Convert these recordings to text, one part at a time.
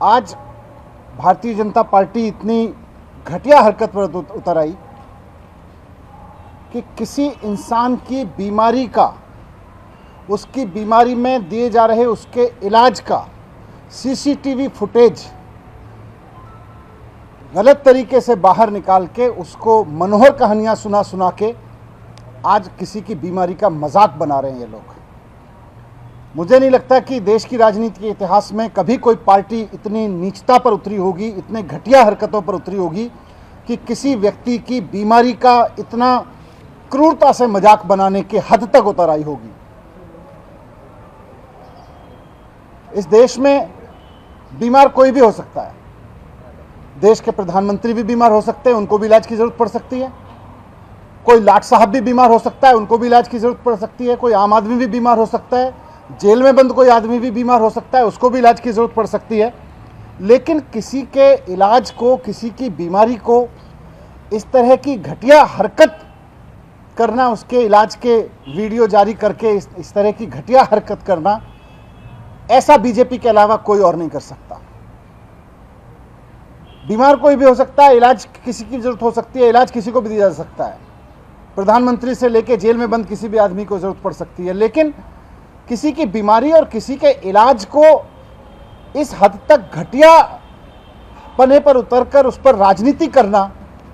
आज भारतीय जनता पार्टी इतनी घटिया हरकत पर उतर आई कि किसी इंसान की बीमारी का, उसकी बीमारी में दिए जा रहे उसके इलाज का सीसीटीवी फुटेज गलत तरीके से बाहर निकाल के उसको मनोहर कहानियां सुना सुना के आज किसी की बीमारी का मजाक बना रहे हैं ये लोग। मुझे नहीं लगता कि देश की राजनीति के इतिहास में कभी कोई पार्टी इतनी नीचता पर उतरी होगी, इतने घटिया हरकतों पर उतरी होगी कि किसी व्यक्ति की बीमारी का इतना क्रूरता से मजाक बनाने के हद तक उतर आई होगी। इस देश में बीमार कोई भी हो सकता है। देश के प्रधानमंत्री भी बीमार हो सकते हैं, उनको भी इलाज की जरूरत पड़ सकती है। कोई लाट साहब भी बीमार हो सकता है, उनको भी इलाज की जरूरत पड़ सकती है। कोई आम आदमी भी बीमार हो सकता है, जेल में बंद कोई आदमी भी बीमार हो सकता है, उसको भी इलाज की जरूरत पड़ सकती है। लेकिन किसी के इलाज को, किसी की बीमारी को इस तरह की घटिया हरकत करना, उसके इलाज के वीडियो जारी करके इस तरह की घटिया हरकत करना, ऐसा बीजेपी के अलावा कोई और नहीं कर सकता। बीमार कोई भी हो सकता है, इलाज किसी की जरूरत हो सकती है, इलाज किसी को भी दिया जा सकता है। प्रधानमंत्री से लेकर जेल में बंद किसी भी आदमी को जरूरत पड़ सकती है। लेकिन किसी की बीमारी और किसी के इलाज को इस हद तक घटिया पने पर उतरकर उस पर राजनीति करना,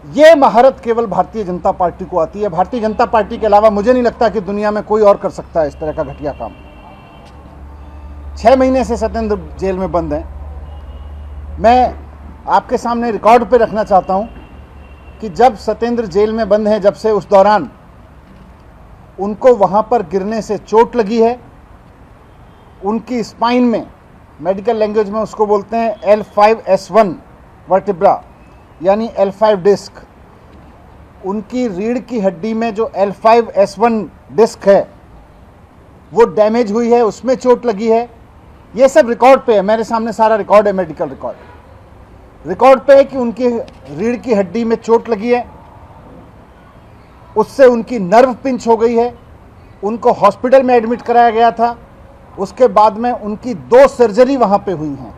यह महारत केवल भारतीय जनता पार्टी को आती है। भारतीय जनता पार्टी के अलावा मुझे नहीं लगता कि दुनिया में कोई और कर सकता है इस तरह का घटिया काम। 6 महीने से सत्येंद्र जेल में बंद हैं। मैं आपके सामने रिकॉर्ड पे रखना चाहता हूं कि जब सत्येंद्र जेल में बंद हैं, जब से उस दौरान उनको वहां पर गिरने से चोट लगी है। उनकी स्पाइन में, मेडिकल लैंग्वेज में उसको बोलते हैं L5S1 वर्टिब्रा, यानी L5 डिस्क। उनकी रीढ़ की हड्डी में जो L5S1 डिस्क है वो डैमेज हुई है, उसमें चोट लगी है। ये सब रिकॉर्ड पे है, मेरे सामने सारा रिकॉर्ड है, मेडिकल रिकॉर्ड पे है कि उनकी रीढ़ की हड्डी में चोट लगी है, उससे उनकी नर्व पिंच हो गई है। उनको हॉस्पिटल में एडमिट कराया गया था। उसके बाद में उनकी 2 सर्जरी वहां पे हुई हैं।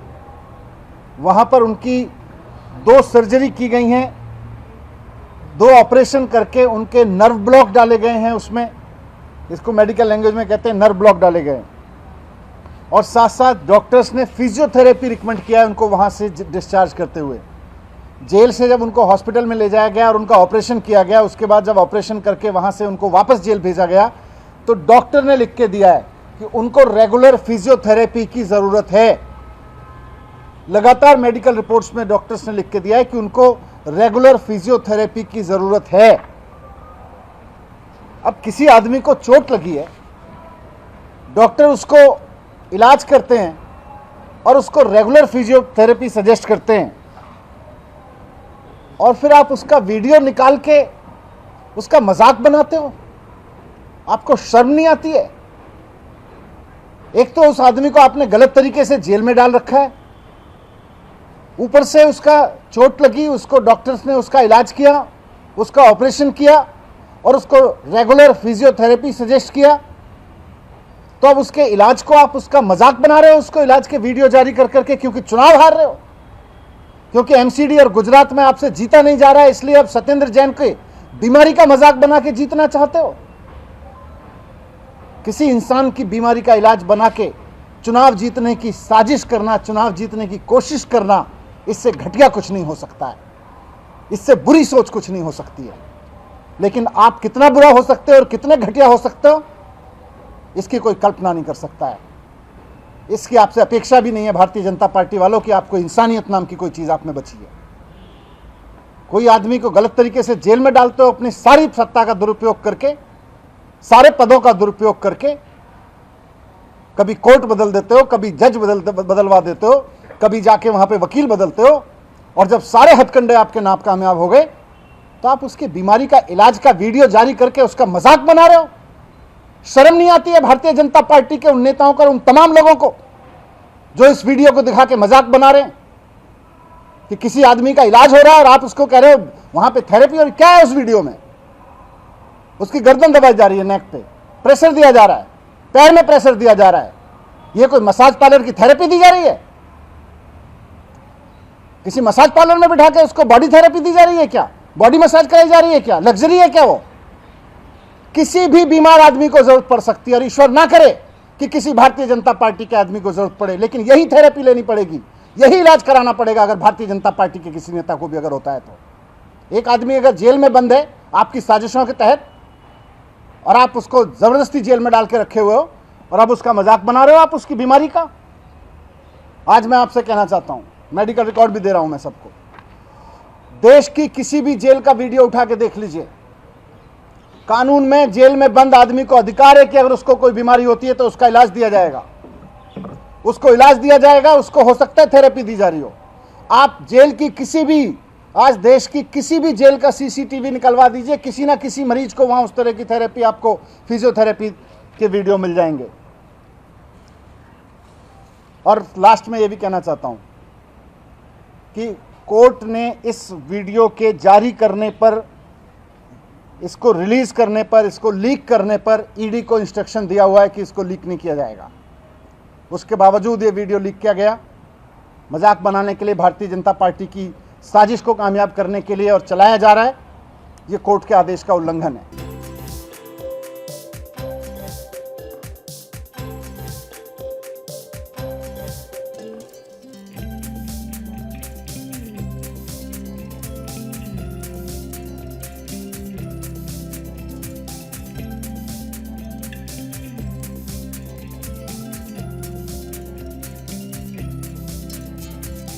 वहां पर उनकी 2 सर्जरी की गई हैं, 2 ऑपरेशन करके उनके नर्व ब्लॉक डाले गए हैं। उसमें इसको मेडिकल लैंग्वेज में कहते हैं नर्व ब्लॉक डाले गए। और साथ साथ डॉक्टर्स ने फिजियोथेरेपी रिकमेंड किया है उनको वहां से डिस्चार्ज करते हुए। जेल से जब उनको हॉस्पिटल में ले जाया गया और उनका ऑपरेशन किया गया, उसके बाद जब ऑपरेशन करके वहां से उनको वापस जेल भेजा गया तो डॉक्टर ने लिख के दिया है कि उनको रेगुलर फिजियोथेरेपी की जरूरत है। लगातार मेडिकल रिपोर्ट्स में डॉक्टर्स ने लिख के दिया है कि उनको रेगुलर फिजियोथेरेपी की जरूरत है। अब किसी आदमी को चोट लगी है, डॉक्टर उसको इलाज करते हैं और उसको रेगुलर फिजियोथेरेपी सजेस्ट करते हैं, और फिर आप उसका वीडियो निकाल के उसका मजाक बनाते हो। आपको शर्म नहीं आती है? एक तो उस आदमी को आपने गलत तरीके से जेल में डाल रखा है, ऊपर से उसका चोट लगी, उसको डॉक्टर्स ने उसका इलाज किया, उसका ऑपरेशन किया और उसको रेगुलर फिजियोथेरेपी सजेस्ट किया। तो अब उसके इलाज को आप उसका मजाक बना रहे हो, उसको इलाज के वीडियो जारी कर करके, क्योंकि चुनाव हार रहे हो, क्योंकि एमसीडी और गुजरात में आपसे जीता नहीं जा रहा है, इसलिए अब सत्येंद्र जैन के बीमारी का मजाक बना के जीतना चाहते हो। किसी इंसान की बीमारी का इलाज बना के चुनाव जीतने की साजिश करना, चुनाव जीतने की कोशिश करना, इससे घटिया कुछ नहीं हो सकता है, इससे बुरी सोच कुछ नहीं हो सकती है। लेकिन आप कितना बुरा हो सकते हो और कितने घटिया हो सकते हो, इसकी कोई कल्पना नहीं कर सकता है। इसकी आपसे अपेक्षा भी नहीं है भारतीय जनता पार्टी वालों की। आपको इंसानियत नाम की कोई चीज आप में बची है? कोई आदमी को गलत तरीके से जेल में डालते हो, अपनी सारी सत्ता का दुरुपयोग करके, सारे पदों का दुरुपयोग करके। कभी कोर्ट बदल देते हो, कभी जज बदलवा देते हो, कभी जाके वहां पे वकील बदलते हो, और जब सारे हथकंडे आपके नाप कामयाब हो गए तो आप उसकी बीमारी का इलाज का वीडियो जारी करके उसका मजाक बना रहे हो। शर्म नहीं आती है भारतीय जनता पार्टी के उन नेताओं को, उन तमाम लोगों को जो इस वीडियो को दिखा के मजाक बना रहे हैं कि किसी आदमी का इलाज हो रहा है और आप उसको कह रहे हो वहां पे थेरेपी? और क्या है उस वीडियो में? उसकी गर्दन दबाई जा रही है, नेक पे प्रेशर दिया जा रहा है, पैर में प्रेशर दिया जा रहा है। ये कोई मसाज पार्लर की थेरेपी दी जा रही है? किसी मसाज पार्लर में बिठा के उसको बॉडी थेरेपी दी जा रही है क्या? बॉडी मसाज कराई जा रही है क्या? लग्जरी है क्या वो? किसी भी बीमार आदमी को जरूरत पड़ सकती है, और ईश्वर ना करे कि किसी भारतीय जनता पार्टी के आदमी को जरूरत पड़े, लेकिन यही थेरेपी लेनी पड़ेगी, यही इलाज कराना पड़ेगा अगर भारतीय जनता पार्टी के किसी नेता को भी अगर होता है तो। एक आदमी अगर जेल में बंद है आपकी साजिशों के तहत, और आप उसको जबरदस्ती जेल में डाल के रखे हुए हो, और अब उसका मजाक बना रहे हो आप उसकी बीमारी का। आज मैं आपसे कहना चाहता हूं, मेडिकल रिकॉर्ड भी दे रहा हूं मैं सबको, देश की किसी भी जेल का वीडियो उठा के देख लीजिए। कानून में जेल में बंद आदमी को अधिकार है कि अगर उसको कोई बीमारी होती है तो उसका इलाज दिया जाएगा, उसको इलाज दिया जाएगा, उसको हो सकता है थेरेपी दी जा रही हो। आप जेल की किसी भी, आज देश की किसी भी जेल का सीसीटीवी निकलवा दीजिए, किसी ना किसी मरीज को वहां उस तरह की थेरेपी, आपको फिजियोथेरेपी के वीडियो मिल जाएंगे। और लास्ट में ये भी कहना चाहता हूं कि कोर्ट ने इस वीडियो के जारी करने पर, इसको रिलीज करने पर, इसको लीक करने पर ईडी को इंस्ट्रक्शन दिया हुआ है कि इसको लीक नहीं किया जाएगा। उसके बावजूद ये वीडियो लीक किया गया, मजाक बनाने के लिए, भारतीय जनता पार्टी की साजिश को कामयाब करने के लिए, और चलाया जा रहा है। ये कोर्ट के आदेश का उल्लंघन है।